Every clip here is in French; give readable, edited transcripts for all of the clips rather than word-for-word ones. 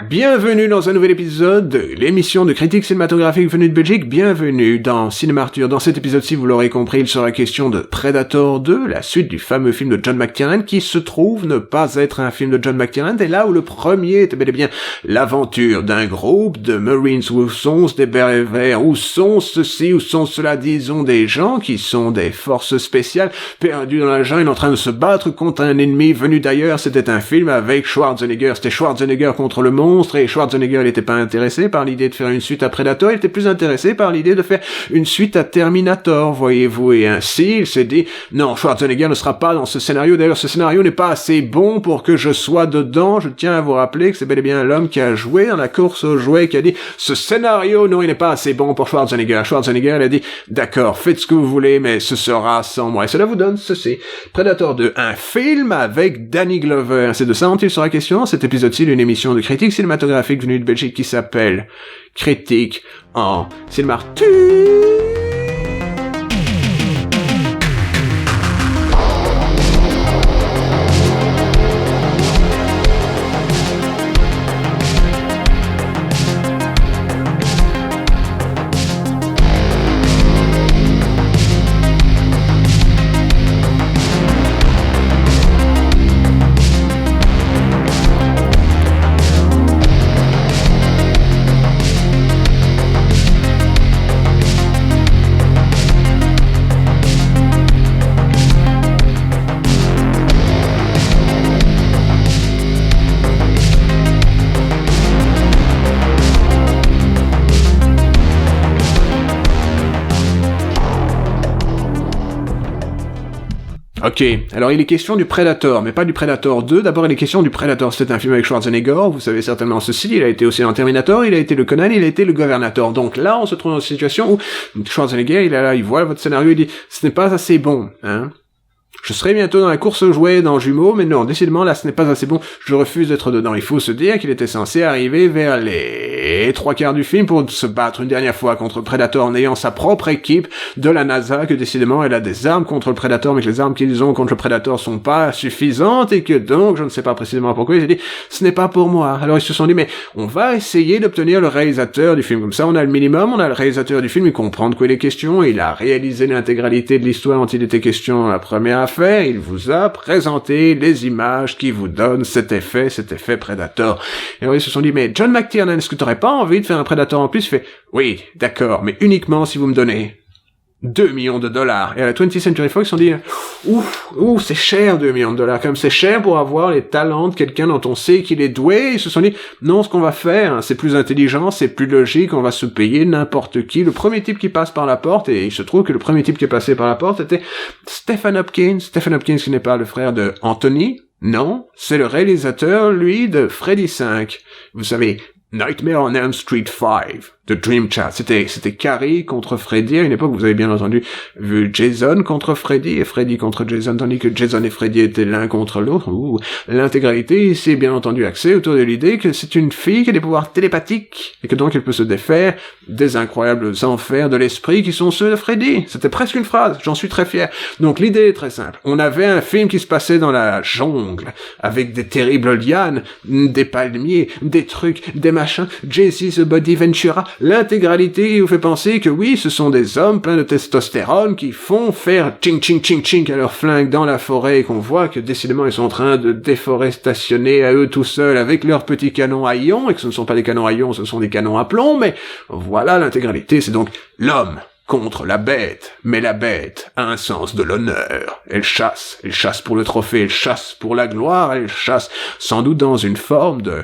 Bienvenue dans un nouvel épisode de l'émission de critique cinématographique venue de Belgique. Bienvenue dans Cinéma Arthur. Dans cet épisode-ci, vous l'aurez compris, il sera question de Predator 2, la suite du fameux film de John McTiernan, qui se trouve ne pas être un film de John McTiernan, et là où le premier était bel et bien l'aventure d'un groupe de Marines, où sont des berets verts, où sont ceci, où sont cela, disons des gens qui sont des forces spéciales, perdus dans la jungle, en train de se battre contre un ennemi venu d'ailleurs. C'était un film avec Schwarzenegger, c'était Schwarzenegger contre le monde, et Schwarzenegger, il n'était pas intéressé par l'idée de faire une suite à Predator, il était plus intéressé par l'idée de faire une suite à Terminator, voyez-vous, et ainsi, il s'est dit, non, Schwarzenegger ne sera pas dans ce scénario, d'ailleurs, ce scénario n'est pas assez bon pour que je sois dedans. Je tiens à vous rappeler que c'est bel et bien l'homme qui a joué dans la course aux jouets qui a dit, ce scénario, non, il n'est pas assez bon pour Schwarzenegger. Schwarzenegger, il a dit, d'accord, faites ce que vous voulez, mais ce sera sans moi. Et cela vous donne ceci. Predator 2, un film avec Danny Glover. C'est de ça dont il sera question dans cet épisode-ci d'une émission de critique cinématographique venue de Belgique qui s'appelle Critique en Cinéma Arthur. Ok, alors il est question du Predator, mais pas du Predator 2, d'abord il est question du Predator, c'est un film avec Schwarzenegger, vous savez certainement ceci, il a été aussi dans Terminator, il a été le Conan, il a été le Governator, donc là on se trouve dans une situation où Schwarzenegger, il est là, il voit votre scénario, il dit, ce n'est pas assez bon, hein. Je serai bientôt dans la course aux jouets dans Jumeaux, mais non, décidément, là, ce n'est pas assez bon, je refuse d'être dedans. Il faut se dire qu'il était censé arriver vers les 3/4 du film pour se battre une dernière fois contre Predator en ayant sa propre équipe de la NASA, que décidément, elle a des armes contre le Predator, mais que les armes qu'ils ont contre le Predator sont pas suffisantes, et que donc, je ne sais pas précisément pourquoi, ils ont dit, ce n'est pas pour moi. Alors ils se sont dit, mais on va essayer d'obtenir le réalisateur du film. Comme ça, on a le minimum, on a le réalisateur du film, il comprend de quoi il est question, il a réalisé l'intégralité de l'histoire dont il était question la première affaire, il vous a présenté les images qui vous donnent cet effet Predator. Et alors ils se sont dit, mais John McTiernan, est-ce que t'aurais pas envie de faire un Predator en plus? Il fait, oui, d'accord, mais uniquement si vous me donnez $2 millions. Et à la 20th Century Fox, ils se sont dit, ouf, c'est cher, $2 millions. Comme c'est cher pour avoir les talents de quelqu'un dont on sait qu'il est doué. Ils se sont dit, non, ce qu'on va faire, c'est plus intelligent, c'est plus logique, on va se payer n'importe qui. Le premier type qui passe par la porte, et il se trouve que le premier type qui est passé par la porte était Stephen Hopkins qui n'est pas le frère de Anthony. Non, c'est le réalisateur, lui, de Freddy 5. Vous savez, Nightmare on Elm Street 5, de Dream Chat. C'était Carrie contre Freddy. À une époque, vous avez bien entendu vu Jason contre Freddy et Freddy contre Jason, tandis que Jason et Freddy étaient l'un contre l'autre. L'intégralité ici est bien entendu axée autour de l'idée que c'est une fille qui a des pouvoirs télépathiques et que donc elle peut se défaire des incroyables enfers de l'esprit qui sont ceux de Freddy. C'était presque une phrase, j'en suis très fier. Donc l'idée est très simple. On avait un film qui se passait dans la jungle, avec des terribles lianes, des palmiers, des trucs, des machins, Jesse's Body Ventura, l'intégralité vous fait penser que oui, ce sont des hommes pleins de testostérone qui font faire ching ching ching ching à leur flingue dans la forêt et qu'on voit que décidément ils sont en train de déforestationner à eux tout seuls avec leurs petits canons à ions et que ce ne sont pas des canons à ions, ce sont des canons à plomb, mais voilà l'intégralité, c'est donc l'homme contre la bête, mais la bête a un sens de l'honneur. Elle chasse pour le trophée, elle chasse pour la gloire, elle chasse sans doute dans une forme de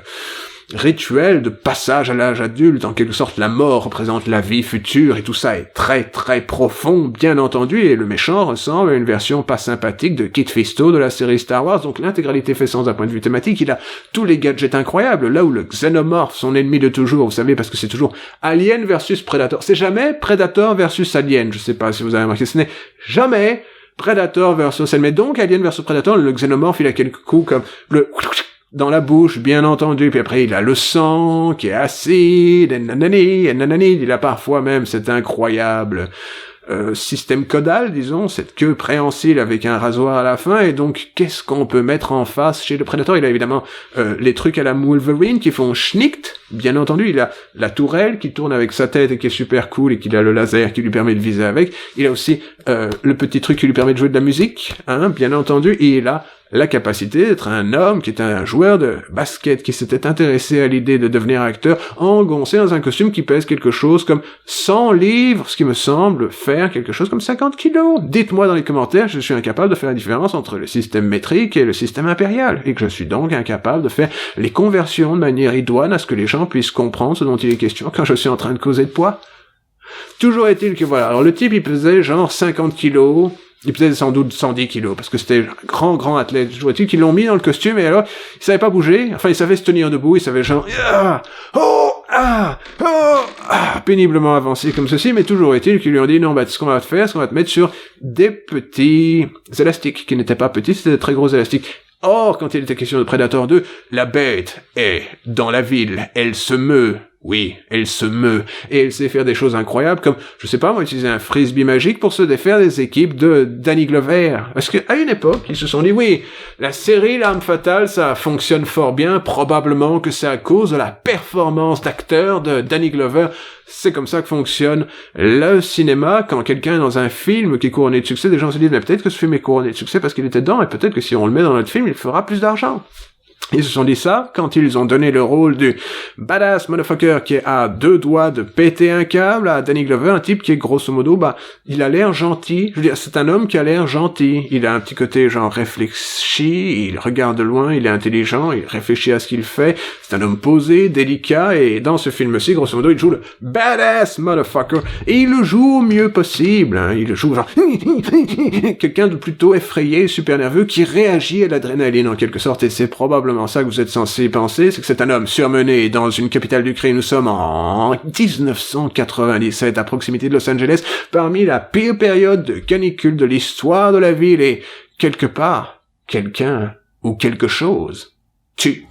rituel de passage à l'âge adulte, en quelque sorte la mort représente la vie future, et tout ça est très très profond, bien entendu, et le méchant ressemble à une version pas sympathique de Kit Fisto de la série Star Wars, donc l'intégralité fait sens d'un point de vue thématique, il a tous les gadgets incroyables, là où le xénomorphe, son ennemi de toujours, vous savez, parce que c'est toujours Alien versus Predator, c'est jamais Predator versus Alien, je sais pas si vous avez remarqué, ce n'est jamais Predator versus Alien, mais donc Alien versus Predator, le xénomorphe, il a quelques coups comme le dans la bouche, bien entendu, puis après il a le sang qui est acide, et nanani, il a parfois même cet incroyable système caudal, disons, cette queue préhensile avec un rasoir à la fin, et donc qu'est-ce qu'on peut mettre en face chez le Predator? Il a évidemment les trucs à la Wolverine qui font schnict, bien entendu, il a la tourelle qui tourne avec sa tête et qui est super cool et qui a le laser qui lui permet de viser avec, il a aussi le petit truc qui lui permet de jouer de la musique, hein, bien entendu, et il a la capacité d'être un homme qui est un joueur de basket, qui s'était intéressé à l'idée de devenir acteur, engoncé dans un costume qui pèse quelque chose comme 100 livres, ce qui me semble faire quelque chose comme 50 kilos. Dites-moi dans les commentaires, je suis incapable de faire la différence entre le système métrique et le système impérial, et que je suis donc incapable de faire les conversions de manière idoine à ce que les gens puissent comprendre ce dont il est question quand je suis en train de causer de poids. Toujours est-il que voilà, alors le type il pesait genre 50 kilos, il pesait sans doute 110 kilos, parce que c'était un grand athlète. Je vois-t-il qu'ils l'ont mis dans le costume, et alors, il savait pas bouger, enfin, il savait se tenir debout, il savait genre, péniblement avancer comme ceci, mais toujours est-il qu'ils lui ont dit, non, bah, ce qu'on va te faire, c'est qu'on va te mettre sur des petits élastiques, qui n'étaient pas petits, c'était des très gros élastiques. Or, quand il était question de Predator 2, la bête est dans la ville, elle se meut. Oui, elle se meut, et elle sait faire des choses incroyables, comme, je sais pas, moi, utiliser un frisbee magique pour se défaire des équipes de Danny Glover. Parce qu'à une époque, ils se sont dit, oui, la série L'Arme Fatale, ça fonctionne fort bien, probablement que c'est à cause de la performance d'acteur de Danny Glover. C'est comme ça que fonctionne le cinéma. Quand quelqu'un est dans un film qui est couronné de succès, des gens se disent, mais peut-être que ce film est couronné de succès parce qu'il était dedans, et peut-être que si on le met dans notre film, il fera plus d'argent. Ils se sont dit ça quand ils ont donné le rôle du badass motherfucker qui est à 2 doigts de péter un câble à Danny Glover, un type qui est grosso modo, bah, il a l'air gentil. Je veux dire, c'est un homme qui a l'air gentil. Il a un petit côté genre réfléchi, il regarde de loin, il est intelligent, il réfléchit à ce qu'il fait. C'est un homme posé, délicat, et dans ce film-ci, grosso modo, il joue le badass motherfucker. Et il le joue au mieux possible, hein. Il le joue genre quelqu'un de plutôt effrayé, super nerveux, qui réagit à l'adrénaline en quelque sorte, et c'est probablement ça que vous êtes censé penser, c'est que c'est un homme surmené dans une capitale du crime. Nous sommes en 1997, à proximité de Los Angeles, parmi la pire période de canicule de l'histoire de la ville, et quelque part, quelqu'un ou quelque chose tue.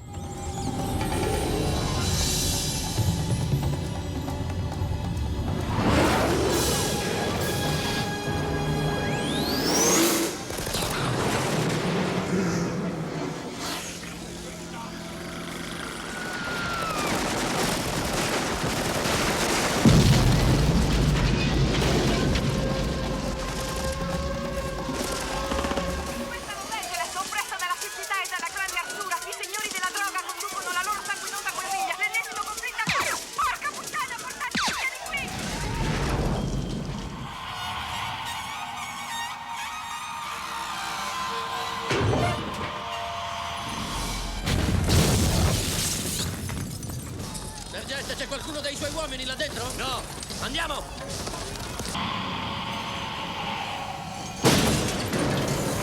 Sergente, c'è qualcuno dei suoi uomini là dentro? No! Andiamo!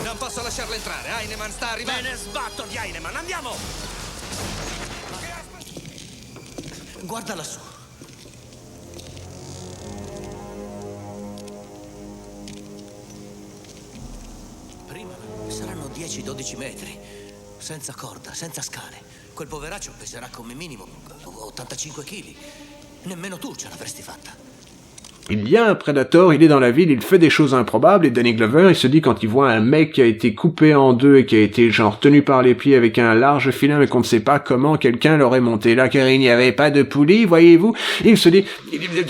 Non posso lasciarla entrare, Heinemann sta arrivando. Me ne sbatto di Heinemann, andiamo! Guarda lassù. Prima saranno 10-12 metri, senza corda, senza scale. Quel poveraccio peserà come minimo 85 kg. Nemmeno tu ce l'avresti fatta. Il y a un Predator, il est dans la ville, il fait des choses improbables, et Danny Glover, il se dit quand il voit un mec qui a été coupé en deux et qui a été genre tenu par les pieds avec un large filin mais qu'on ne sait pas comment quelqu'un l'aurait monté là, car il n'y avait pas de poulie, voyez-vous, il se dit,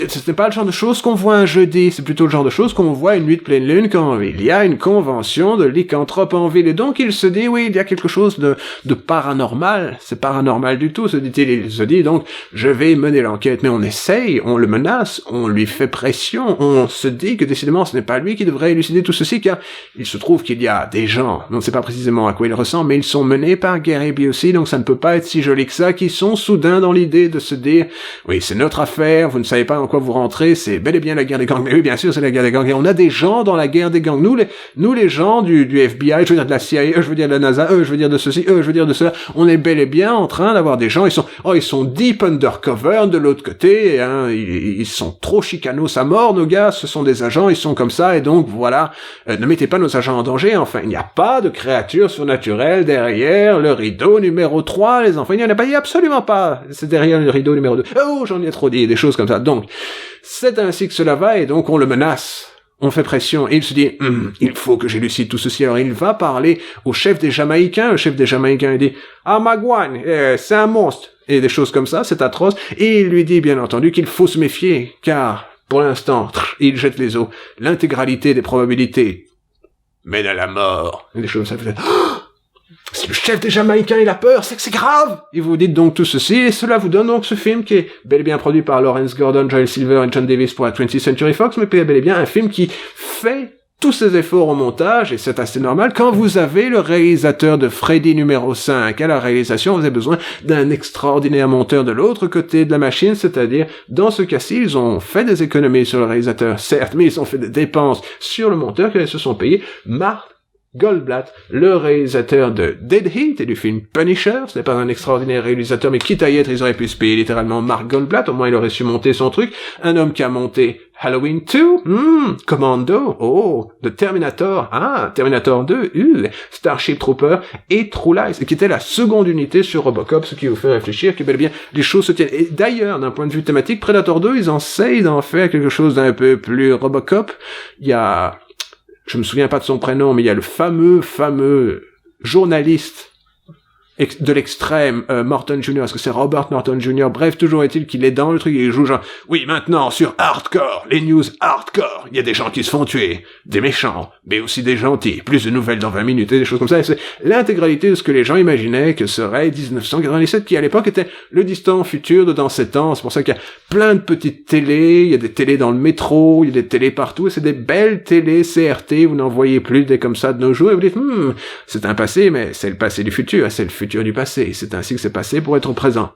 ce n'est pas le genre de choses qu'on voit un jeudi, c'est plutôt le genre de choses qu'on voit une nuit de pleine lune quand il y a une convention de lycanthropes en ville, et donc il se dit, oui, il y a quelque chose de paranormal, c'est paranormal du tout, se dit-il, il se dit donc, je vais mener l'enquête, mais on essaye, on le menace, on lui fait pression, on se dit que décidément ce n'est pas lui qui devrait élucider tout ceci, car il se trouve qu'il y a des gens, on ne sait pas précisément à quoi ils ressemblent, mais ils sont menés par Gary Busey, donc ça ne peut pas être si joli que ça, qui sont soudain dans l'idée de se dire, oui, c'est notre affaire, vous ne savez pas dans quoi vous rentrez, c'est bel et bien la guerre des gangs, mais oui, bien sûr, c'est la guerre des gangs, et on a des gens dans la guerre des gangs, nous les gens du FBI, je veux dire de la CIA, je veux dire de la NASA, je veux dire de ceci, je veux dire de cela, on est bel et bien en train d'avoir des gens, ils sont deep undercover de l'autre côté, hein, ils sont trop chicanos à mort, nos gars, ce sont des agents, ils sont comme ça, et donc voilà, ne mettez pas nos agents en danger, enfin, il n'y a pas de créatures surnaturelles derrière le rideau numéro 3, les enfants, il n'y en a pas, il n'y a absolument pas, c'est derrière le rideau numéro 2, oh, j'en ai trop dit, des choses comme ça, donc, c'est ainsi que cela va, et donc on le menace. on fait pression, et il se dit, il faut que j'élucide tout ceci. Alors il va parler au chef des Jamaïcains, le chef des Jamaïcains, il dit, Magwan, c'est un monstre, et des choses comme ça, c'est atroce, et il lui dit, bien entendu, qu'il faut se méfier, car, pour l'instant, il jette les os, l'intégralité des probabilités mène à la mort, et des choses comme ça, si le chef des Jamaïcains il a peur, c'est que c'est grave. Et vous dites donc tout ceci, et cela vous donne donc ce film qui est bel et bien produit par Lawrence Gordon, Joel Silver et John Davis pour la 20th Century Fox, mais bel et bien un film qui fait tous ses efforts au montage, et c'est assez normal, quand vous avez le réalisateur de Freddy numéro 5 à la réalisation, vous avez besoin d'un extraordinaire monteur de l'autre côté de la machine, c'est-à-dire, dans ce cas-ci, ils ont fait des économies sur le réalisateur, certes, mais ils ont fait des dépenses sur le monteur qu'ils se sont payés. Mark Goldblatt, le réalisateur de Dead Heat et du film Punisher, ce n'est pas un extraordinaire réalisateur, mais quitte à y être, ils auraient pu se payer littéralement Mark Goldblatt, au moins il aurait su monter son truc. Un homme qui a monté Halloween 2, Commando, The Terminator, Terminator 2, Starship Trooper et True Lies, et qui était la seconde unité sur Robocop, ce qui vous fait réfléchir que bel et bien les choses se tiennent. Et d'ailleurs, d'un point de vue thématique, Predator 2, ils essayent d'en faire quelque chose d'un peu plus Robocop. Il y a, je me souviens pas de son prénom, mais il y a le fameux journaliste de l'extrême, Morton Jr., est-ce que c'est Robert Morton Jr., bref, toujours est-il qu'il est dans le truc et il joue genre, oui, maintenant, sur Hardcore, les news Hardcore, il y a des gens qui se font tuer, des méchants, mais aussi des gentils, plus de nouvelles dans 20 minutes et des choses comme ça, et c'est l'intégralité de ce que les gens imaginaient que serait 1997, qui à l'époque était le distant futur de dans 7 ans, c'est pour ça qu'il y a plein de petites télés, il y a des télés dans le métro, il y a des télés partout, et c'est des belles télés CRT, vous n'en voyez plus des comme ça de nos jours, et vous dites, c'est un passé, mais c'est le passé du futur, c'est le futur du passé, c'est ainsi que c'est passé pour être présent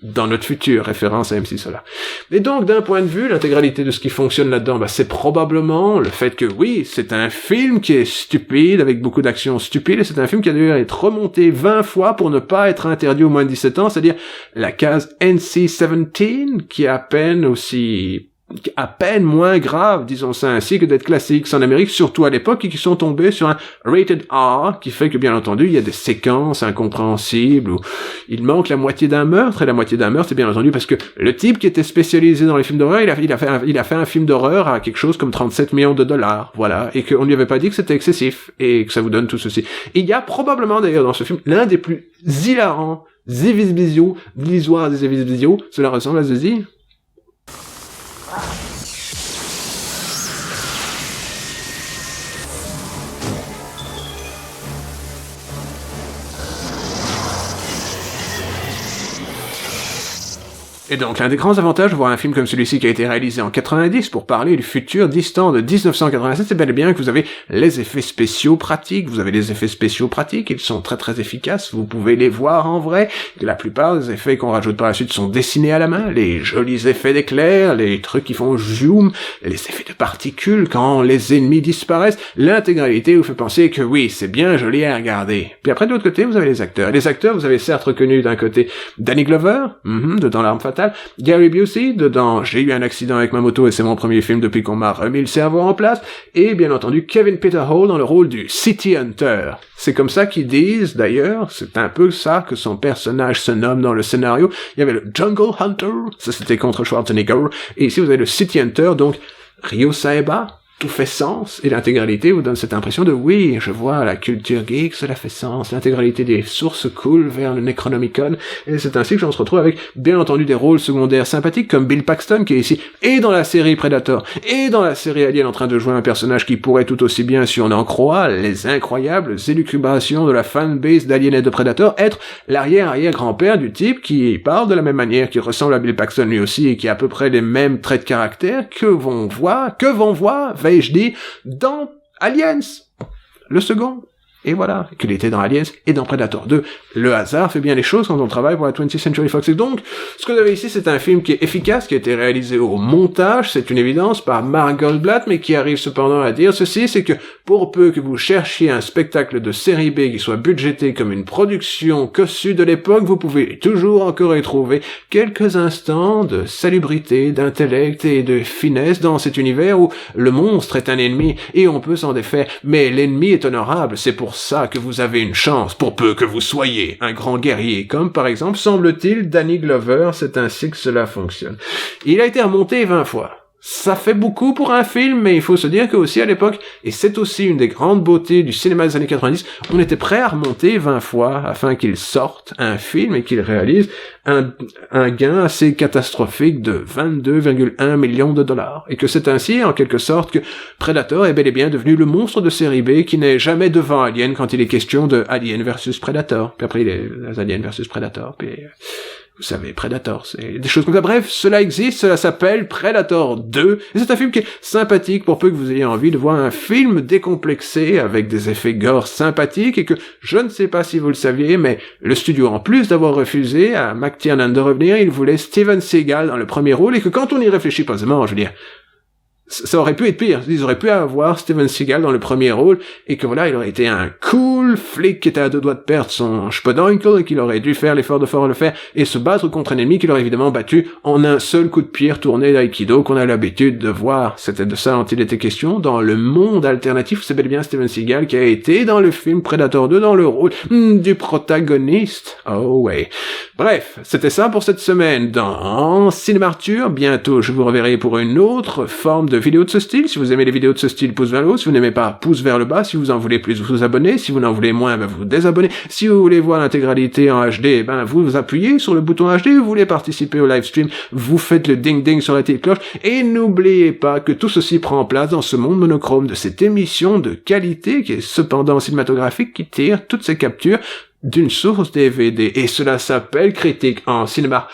dans notre futur, référence à MC Solar. Et donc, d'un point de vue, l'intégralité de ce qui fonctionne là-dedans, c'est probablement le fait que, oui, c'est un film qui est stupide, avec beaucoup d'actions stupides, et c'est un film qui a dû être remonté 20 fois pour ne pas être interdit aux moins de 17 ans, c'est-à-dire la case NC-17, qui est à peine moins grave, disons ça ainsi, que d'être classiques en Amérique, surtout à l'époque, et qui sont tombés sur un rated R, qui fait que, bien entendu, il y a des séquences incompréhensibles, où il manque la moitié d'un meurtre, et la moitié d'un meurtre, c'est bien entendu parce que le type qui était spécialisé dans les films d'horreur, il a fait un film d'horreur à quelque chose comme 37 millions de dollars, voilà, et qu'on lui avait pas dit que c'était excessif, et que ça vous donne tout ceci. Et il y a probablement, d'ailleurs, dans ce film, l'un des plus hilarants Zivisbizio, de l'histoire des Zivisbizio, cela ressemble à ceci. Et donc, l'un des grands avantages de voir un film comme celui-ci qui a été réalisé en 90 pour parler du futur distant de 1987, c'est bel et bien que vous avez les effets spéciaux pratiques, ils sont très très efficaces, vous pouvez les voir en vrai, la plupart des effets qu'on rajoute par la suite sont dessinés à la main, les jolis effets d'éclairs, les trucs qui font zoom, les effets de particules quand les ennemis disparaissent, l'intégralité vous fait penser que oui, c'est bien joli à regarder. Puis après, de l'autre côté, vous avez les acteurs. Les acteurs, vous avez certes reconnu d'un côté Danny Glover, de Dans l'Arme Fatale, Gary Busey, dedans J'ai eu un accident avec ma moto et c'est mon premier film depuis qu'on m'a remis le cerveau en place, et bien entendu Kevin Peter Hall dans le rôle du City Hunter. C'est comme ça qu'ils disent, d'ailleurs, c'est un peu ça que son personnage se nomme dans le scénario. Il y avait le Jungle Hunter, ça c'était contre Schwarzenegger, et ici vous avez le City Hunter, donc Ryo Saeba, tout fait sens, et l'intégralité vous donne cette impression de oui, je vois la culture geek, cela fait sens, l'intégralité des sources cool vers le Necronomicon, et c'est ainsi que j'en se retrouve avec, bien entendu, des rôles secondaires sympathiques, comme Bill Paxton, qui est ici, et dans la série Predator, et dans la série Alien, en train de jouer un personnage qui pourrait tout aussi bien, si on en croit, les incroyables élucubrations de la fanbase d'Alien et de Predator, être l'arrière-arrière-grand-père du type qui parle de la même manière, qui ressemble à Bill Paxton lui aussi, et qui a à peu près les mêmes traits de caractère, que vont voir, vais-je dire, dans Aliens, le second. Et voilà, qu'il était dans Aliens et dans Predator 2. Le hasard fait bien les choses quand on travaille pour la 20th Century Fox. Et donc, ce que vous avez ici, c'est un film qui est efficace, qui a été réalisé au montage, c'est une évidence, par Mark Goldblatt, mais qui arrive cependant à dire ceci, c'est que pour peu que vous cherchiez un spectacle de série B qui soit budgété comme une production cossue de l'époque, vous pouvez toujours encore y trouver quelques instants de salubrité, d'intellect et de finesse dans cet univers où le monstre est un ennemi et on peut s'en défaire, mais l'ennemi est honorable, c'est pour ça que vous avez une chance, pour peu que vous soyez un grand guerrier, comme par exemple, semble-t-il, Danny Glover, c'est ainsi que cela fonctionne. Il a été remonté 20 fois. Ça fait beaucoup pour un film, mais il faut se dire que aussi à l'époque, et c'est aussi une des grandes beautés du cinéma des années 90, on était prêt à remonter 20 fois afin qu'il sorte un film et qu'il réalise un gain assez catastrophique de 22,1 millions de dollars. Et que c'est ainsi, en quelque sorte, que Predator est bel et bien devenu le monstre de série B qui n'est jamais devant Alien quand il est question de Alien versus Predator. Puis après, il est Alien versus Predator, puis... Vous savez, Predator, c'est des choses comme ça. Bref, cela existe, cela s'appelle Predator 2, et c'est un film qui est sympathique pour peu que vous ayez envie de voir un film décomplexé avec des effets gore sympathiques, et que, je ne sais pas si vous le saviez, mais le studio, en plus d'avoir refusé à McTiernan de revenir, il voulait Steven Seagal dans le premier rôle, et que quand on y réfléchit posément, je veux dire, ça aurait pu être pire. Ils auraient pu avoir Steven Seagal dans le premier rôle, et que voilà, il aurait été un cool flic qui était à deux doigts de perdre son Spoduncle, et qu'il aurait dû faire l'effort de le faire, et se battre contre un ennemi qu'il aurait évidemment battu en un seul coup de pierre tourné d'Aikido qu'on a l'habitude de voir. C'était de ça dont il était question dans le monde alternatif. C'est bel et bien Steven Seagal qui a été dans le film Predator 2 dans le rôle du protagoniste. Oh ouais. Bref, c'était ça pour cette semaine dans Cinéma Arthur. Bientôt, je vous reverrai pour une autre forme de vidéo de ce style. Si vous aimez les vidéos de ce style, pouce vers le haut. Si vous n'aimez pas, pouce vers le bas. Si vous en voulez plus, vous vous abonnez. Si vous n'en voulez moins, vous vous désabonnez. Si vous voulez voir l'intégralité en HD, vous appuyez sur le bouton HD. Vous voulez participer au live stream, vous faites le ding-ding sur la petite cloche. Et n'oubliez pas que tout ceci prend place dans ce monde monochrome de cette émission de qualité qui est cependant cinématographique, qui tire toutes ces captures d'une source DVD. Et cela s'appelle Critique en cinéma.